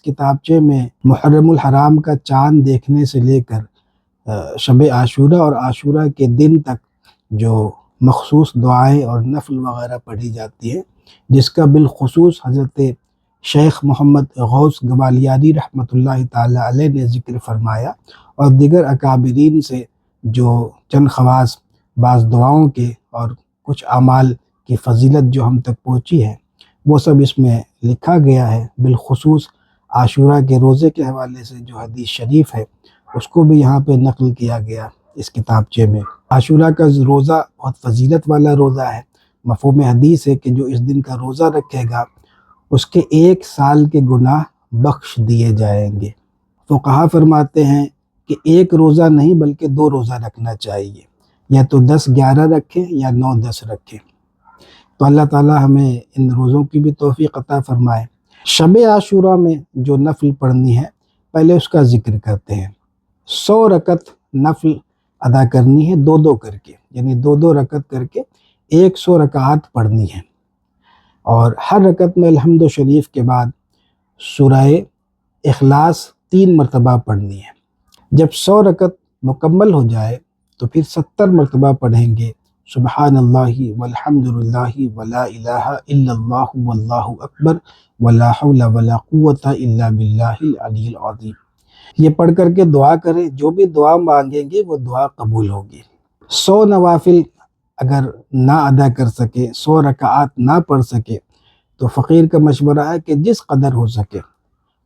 کتابچے میں محرم الحرام کا چاند دیکھنے سے لے کر شب عاشورہ اور عاشورہ کے دن تک جو مخصوص دعائیں اور نفل وغیرہ پڑھی جاتی ہیں، جس کا بالخصوص حضرت شیخ محمد غوث گوالیاری رحمۃ اللہ تعالی علیہ نے ذکر فرمایا، اور دیگر اکابرین سے جو چند خواص بعض دعاؤں کے اور کچھ اعمال کی فضیلت جو ہم تک پہنچی ہے، وہ سب اس میں لکھا گیا ہے۔ بالخصوص عاشورہ کے روزے کے حوالے سے جو حدیث شریف ہے اس کو بھی یہاں پہ نقل کیا گیا اس کتابچے میں۔ عاشورہ کا روزہ بہت فضیلت والا روزہ ہے۔ مفہوم حدیث ہے کہ جو اس دن کا روزہ رکھے گا اس کے 1 سال کے گناہ بخش دیے جائیں گے۔ فقہا فرماتے ہیں کہ 1 روزہ نہیں بلکہ 2 روزہ رکھنا چاہیے، یا تو 10-11 رکھیں یا 9-10 رکھیں۔ تو اللہ تعالی ہمیں ان روزوں کی بھی توفیق عطا فرمائے۔ شب عاشورہ میں جو نفل پڑھنی ہے پہلے اس کا ذکر کرتے ہیں۔ 100 رکعت نفل ادا کرنی ہے، 2 کر کے، یعنی 2 رکعت کر کے 100 رکعات پڑھنی ہے، اور ہر رکعت میں الحمد شریف کے بعد سورہ اخلاص 3 مرتبہ پڑھنی ہے۔ جب 100 رکعت مکمل ہو جائے تو پھر 70 مرتبہ پڑھیں گے سبحان اللہ والحمد للہ ولا الہ الا اللہ واللہ اکبر ولا حول ولا قوة الا باللہ العلی العظیم۔ یہ پڑھ کر کے دعا کریں، جو بھی دعا مانگیں گے وہ دعا قبول ہوگی۔ 100 نوافل اگر نہ ادا کر سکے، 100 رکعات نہ پڑھ سکے، تو فقیر کا مشورہ ہے کہ جس قدر ہو سکے،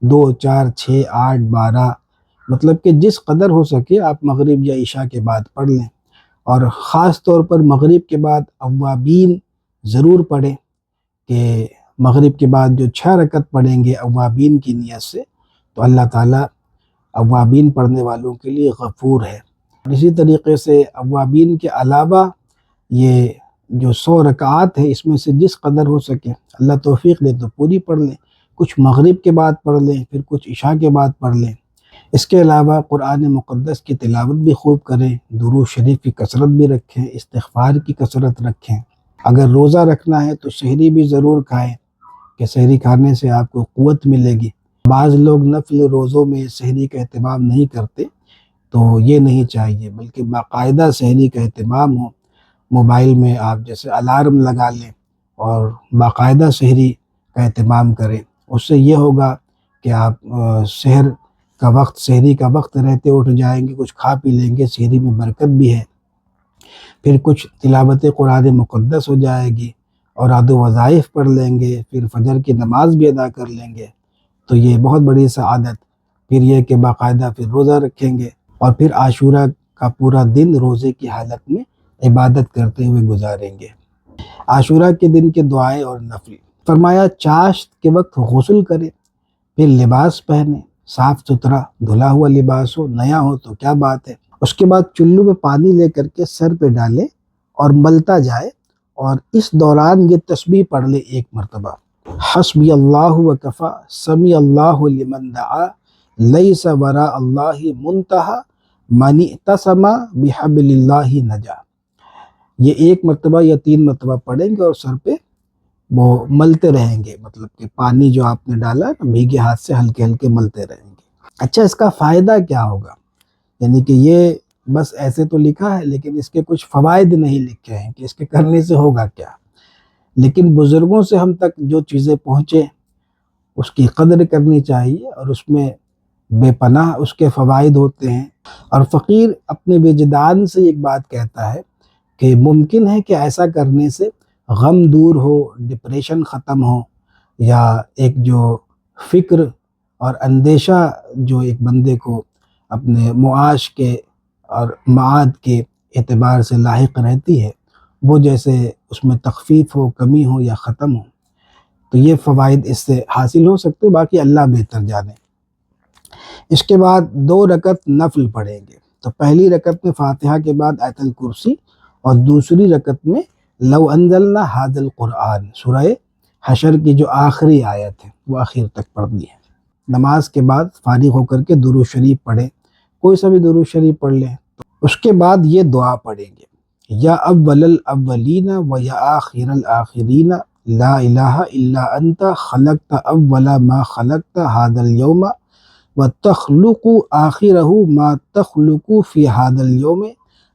2، 4، 6، 8، 12، مطلب کہ جس قدر ہو سکے آپ مغرب یا عشاء کے بعد پڑھ لیں، اور خاص طور پر مغرب کے بعد اوابین ضرور پڑھیں، کہ مغرب کے بعد جو 6 رکعت پڑھیں گے اوابین کی نیت سے، تو اللہ تعالیٰ اوابین پڑھنے والوں کے لیے غفور ہے۔ اسی طریقے سے اوابین کے علاوہ یہ جو 100 رکعات ہے اس میں سے جس قدر ہو سکے، اللہ توفیق دے تو پوری پڑھ لیں، کچھ مغرب کے بعد پڑھ لیں، پھر کچھ عشاء کے بعد پڑھ لیں۔ اس کے علاوہ قرآن مقدس کی تلاوت بھی خوب کریں، درود شریف کی کثرت بھی رکھیں، استغفار کی کثرت رکھیں۔ اگر روزہ رکھنا ہے تو سحری بھی ضرور کھائیں، کہ سحری کھانے سے آپ کو قوت ملے گی۔ بعض لوگ نفل روزوں میں سحری کا اہتمام نہیں کرتے، تو یہ نہیں چاہیے، بلکہ باقاعدہ سحری کا اہتمام ہو۔ موبائل میں آپ جیسے الارم لگا لیں اور باقاعدہ سحری کا اہتمام کریں، اس سے یہ ہوگا کہ آپ سحری کا وقت رہتے اٹھ جائیں گے، کچھ کھا پی لیں گے، سحری میں برکت بھی ہے، پھر کچھ تلاوت قرآن مقدس ہو جائے گی، اور اوراد و وظائف پڑھ لیں گے، پھر فجر کی نماز بھی ادا کر لیں گے، تو یہ بہت بڑی سعادت۔ پھر یہ کہ باقاعدہ پھر روزہ رکھیں گے، اور پھر عاشورہ کا پورا دن روزے کی حالت میں عبادت کرتے ہوئے گزاریں گے۔ عاشورہ کے دن کے دعائیں اور نفل، فرمایا چاشت کے وقت غسل کرے، پھر لباس پہنے، صاف ستھرا دھلا ہوا لباس ہو، نیا ہو تو کیا بات ہے۔ اس کے بعد چلو میں پانی لے کر کے سر پہ ڈالے اور ملتا جائے، اور اس دوران یہ تسبیح پڑھ لے 1 مرتبہ، حسبی اللہ وکفی سمی اللہ لمن دعا لیس وراء اللہ منتہا من اعتصم بحبل اللہ نجا۔ یہ 1 مرتبہ یا 3 مرتبہ پڑھیں گے اور سر پہ وہ ملتے رہیں گے، مطلب کہ پانی جو آپ نے ڈالا ہے بھیگے ہاتھ سے ہلکے ہلکے ملتے رہیں گے۔ اچھا، اس کا فائدہ کیا ہوگا؟ یعنی کہ یہ بس ایسے تو لکھا ہے، لیکن اس کے کچھ فوائد نہیں لکھے ہیں کہ اس کے کرنے سے ہوگا کیا، لیکن بزرگوں سے ہم تک جو چیزیں پہنچے اس کی قدر کرنی چاہیے، اور اس میں بے پناہ اس کے فوائد ہوتے ہیں۔ اور فقیر اپنے وجدان سے ایک بات کہتا ہے کہ ممکن ہے کہ ایسا کرنے سے غم دور ہو، ڈپریشن ختم ہو، یا ایک جو فکر اور اندیشہ جو ایک بندے کو اپنے معاش کے اور معاد کے اعتبار سے لاحق رہتی ہے، وہ جیسے اس میں تخفیف ہو، کمی ہو یا ختم ہو، تو یہ فوائد اس سے حاصل ہو سکتے، باقی اللہ بہتر جانے۔ اس کے بعد 2 رکعت نفل پڑھیں گے، تو پہلی رکعت میں فاتحہ کے بعد آیت الکرسی، اور دوسری رکعت میں لو انزلنا ھذا القرآن، سورہ حشر کی جو آخری آیت ہے وہ آخر تک پڑھنی ہے۔ نماز کے بعد فارغ ہو کر کے درود شریف پڑھیں، کوئی سا بھی درود شریف پڑھ لیں۔ اس کے بعد یہ دعا پڑھیں گے، یا اول الاولین و یا آخر الآخرین لا الہ الا انت خلقت اول ما خلقت هذا اليوم وتخلق آخرہ ما تخلق فی هذا اليوم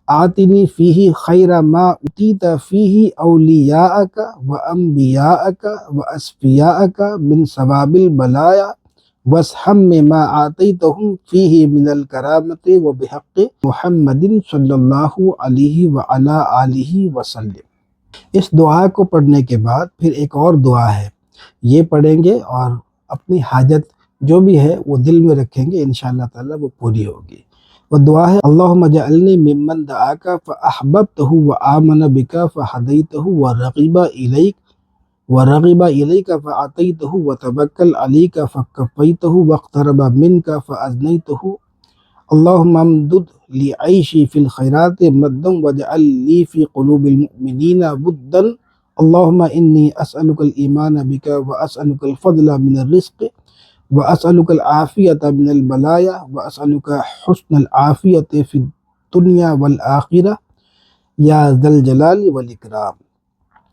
آتنی فیہ خیر ما اتیت فیہ اولیاءک وانبیاءک واصفیاءک من ثواب البلایا واسحم ما آتیتہم فیہ من الکرامت وبحق محمد صلی اللہ علیہ وعلی آلہ وسلم۔ اس دعا کو پڑھنے کے بعد پھر ایک اور دعا ہے، یہ پڑھیں گے اور اپنی حاجت جو بھی ہے وہ دل میں رکھیں گے، انشاءاللہ تعالی وہ پوری ہوگی۔ وہ دعا ہے اللہم اجعلنی ممن دعاک فاحببتہ وآمن بک فہدیتہ ورغب الیک فعطیتہ وتوکل علیک فکفیتہ واقترب منک فاذنیتہ اللہم امدد لی عیشی فی الخیرات مدا واجعل لی فی قلوب المؤمنین بدا اللہم انی اسألک الایمان بک واسألک الفضل من الرزق واسألک العافیۃ من البلایا واسألک حسن العافیۃ فی الدنیا والآخرہ یا ذا الجلال والاکرام۔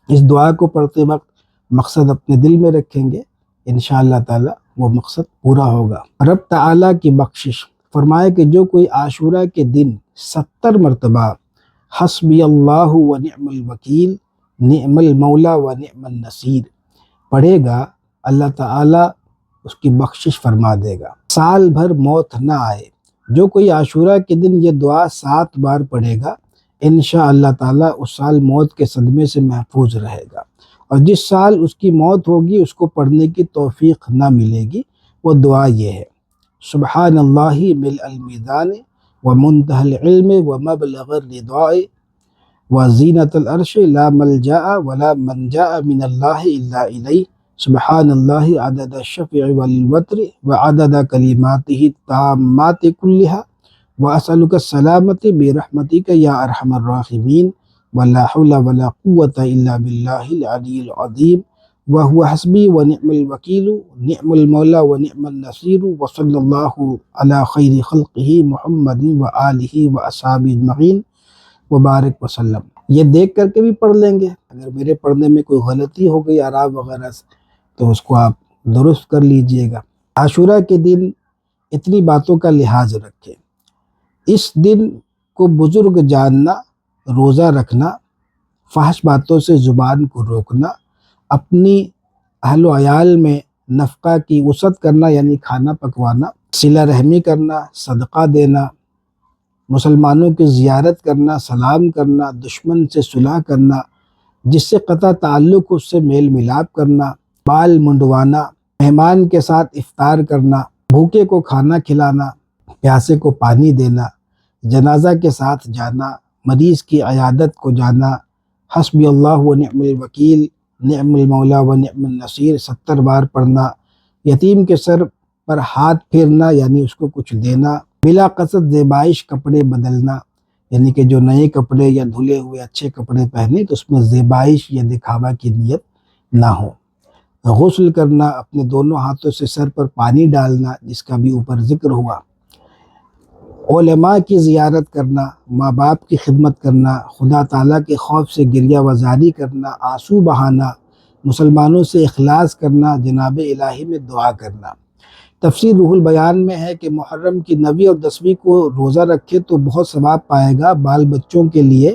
اس دعا کو پڑھتے وقت مقصد اپنے دل میں رکھیں گے، انشاءاللہ تعالی وہ مقصد پورا ہوگا۔ رب تعالیٰ کی بخشش فرمائے کہ جو کوئی عاشورہ کے دن 70 مرتبہ حسبی اللہ و نعم الوکیل نعم المولا و نعم النصیر پڑھے گا، اللہ تعالیٰ اس کی بخشش فرما دے گا، سال بھر موت نہ آئے۔ جو کوئی عاشورہ کے دن یہ دعا 7 بار پڑھے گا، انشاءاللہ تعالیٰ اس سال موت کے صدمے سے محفوظ رہے گا، اور جس سال اس کی موت ہوگی اس کو پڑھنے کی توفیق نہ ملے گی۔ وہ دعا یہ ہے، سبحان اللہ ملء المیزان ومنتہى العلم ومبلغ الرضاء وزینۃ العرش لا ملجأ ولا منجأ من اللہ الا الیہ سبحان اللہ عدد الشفع والوتر وعدد کلماتہ التامات کلہا واسألک السلامۃ برحمتک یا ارحم الراحمین ولا حول ولا قوة الا باللہ العلی العظیم وهو حسبی ونعم الوکیل نعم المولا ونعم النصیر وصلی اللہ علی خیر خلقہ محمد وآلہ واصحابہ اجمعین وبارک وسلم۔ یہ دیکھ کر کے بھی پڑھ لیں گے، اگر میرے پڑھنے میں کوئی غلطی ہو گئی اعراب وغیرہ سے تو اس کو آپ درست کر لیجئے گا۔ عاشورہ کے دن اتنی باتوں کا لحاظ رکھیں، اس دن کو بزرگ جاننا، روزہ رکھنا، فحش باتوں سے زبان کو روکنا، اپنی اہل و عیال میں نفقہ کی وسعت کرنا یعنی کھانا پکوانا، صلہ رحمی کرنا، صدقہ دینا، مسلمانوں کی زیارت کرنا، سلام کرنا، دشمن سے صلح کرنا، جس سے قطع تعلق اس سے میل ملاپ کرنا، بال منڈوانا، مہمان کے ساتھ افطار کرنا، بھوکے کو کھانا کھلانا، پیاسے کو پانی دینا، جنازہ کے ساتھ جانا، مریض کی عیادت کو جانا، حسبی اللہ و نعم الوکیل نعم المولا و نعم النصیر 70 بار پڑھنا، یتیم کے سر پر ہاتھ پھیرنا یعنی اس کو کچھ دینا، بلا قصد زیبائش کپڑے بدلنا یعنی کہ جو نئے کپڑے یا دھلے ہوئے اچھے کپڑے پہنے تو اس میں زیبائش یا دکھاوا کی نیت نہ ہو، غسل کرنا، اپنے دونوں ہاتھوں سے سر پر پانی ڈالنا جس کا بھی اوپر ذکر ہوا، علماء کی زیارت کرنا، ماں باپ کی خدمت کرنا، خدا تعالیٰ کے خوف سے گریہ وزاری کرنا، آنسو بہانا، مسلمانوں سے اخلاص کرنا، جناب الہی میں دعا کرنا۔ تفسیر روح البیان میں ہے کہ محرم کی 9ویں اور 10ویں کو روزہ رکھے تو بہت ثواب پائے گا۔ بال بچوں کے لیے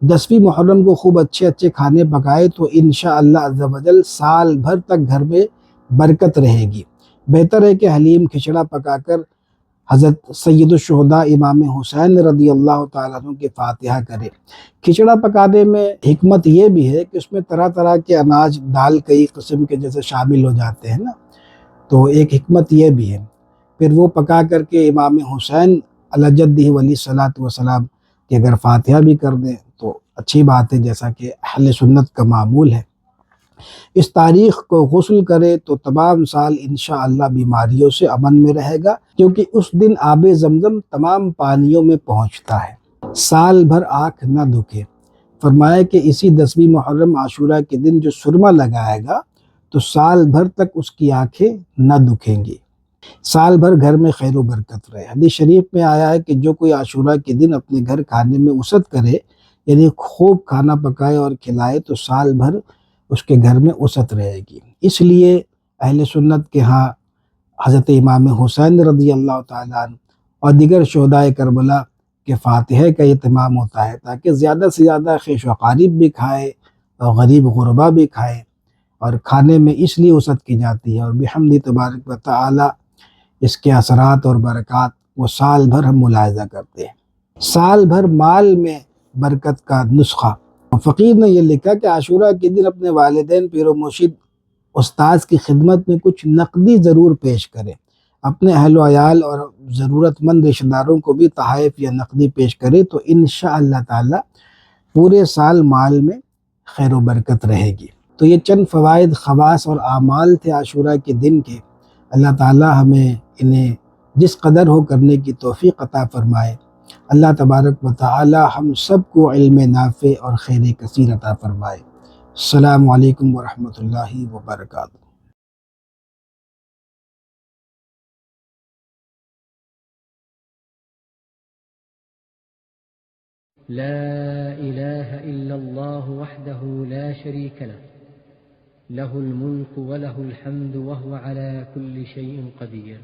10ویں محرم کو خوب اچھے اچھے کھانے پکائے تو انشاءاللہ عز و جل سال بھر تک گھر میں برکت رہے گی۔ بہتر ہے کہ حلیم کھچڑا پکا کر حضرت سید الشہداء امام حسین رضی اللہ تعالیٰ عنہ کے فاتحہ کرے۔ کھچڑا پکانے میں حکمت یہ بھی ہے کہ اس میں طرح طرح کے اناج، دال کئی قسم کے جیسے شامل ہو جاتے ہیں نا، تو ایک حکمت یہ بھی ہے۔ پھر وہ پکا کر کے امام حسین علی جدہ علیہ الصلوۃ والسلام کہ اگر فاتحہ بھی کر دیں تو اچھی بات ہے، جیسا کہ اہل سنت کا معمول ہے۔ اس تاریخ کو غسل کرے تو تمام سال انشاءاللہ بیماریوں سے امن میں رہے گا، کیونکہ اس دن آب زمزم تمام پانیوں میں پہنچتا ہے، سال بھر آنکھ نہ دکھے۔ فرمایا کہ اسی 10ویں محرم عاشورہ کے دن جو سرما لگائے گا تو سال بھر تک اس کی آنکھیں نہ دکھیں گی، سال بھر گھر میں خیر و برکت رہے۔ حدیث شریف میں آیا ہے کہ جو کوئی عاشورہ کے دن اپنے گھر کھانے میں وسعت کرے یعنی خوب کھانا پکائے اور کھلائے تو سال بھر اس کے گھر میں وسعت رہے گی۔ اس لیے اہل سنت کے ہاں حضرت امام حسین رضی اللہ تعالیٰ عنہ اور دیگر شہدائے کربلا کے فاتحے کا اہتمام ہوتا ہے، تاکہ زیادہ سے زیادہ خیش و قریب بھی کھائے اور غریب غربا بھی کھائے، اور کھانے میں اس لیے وسعت کی جاتی ہے، اور بحمد تبارک و تعالی اس کے اثرات اور برکات وہ سال بھر ہم ملاحظہ کرتے ہیں۔ سال بھر مال میں برکت کا نسخہ، فقیر نے یہ لکھا کہ عاشورہ کے دن اپنے والدین، پیر و مرشد، استاذ کی خدمت میں کچھ نقدی ضرور پیش کریں، اپنے اہل و عیال اور ضرورت مند رشتہ داروں کو بھی تحائف یا نقدی پیش کرے تو انشاءاللہ تعالی پورے سال مال میں خیر و برکت رہے گی۔ تو یہ چند فوائد، خواص اور اعمال تھے عاشورہ کے دن کے۔ اللہ تعالی ہمیں انہیں جس قدر ہو کرنے کی توفیق عطا فرمائے۔ اللہ تبارک و تعالی ہم سب کو علم نافع اور خیر کثیر عطا فرمائے۔ السلام علیکم ورحمۃ اللہ وبرکاتہ۔ لا إله إلا الله وحده لا شريك له له الملك وله الحمد وهو على كل شيء قدير۔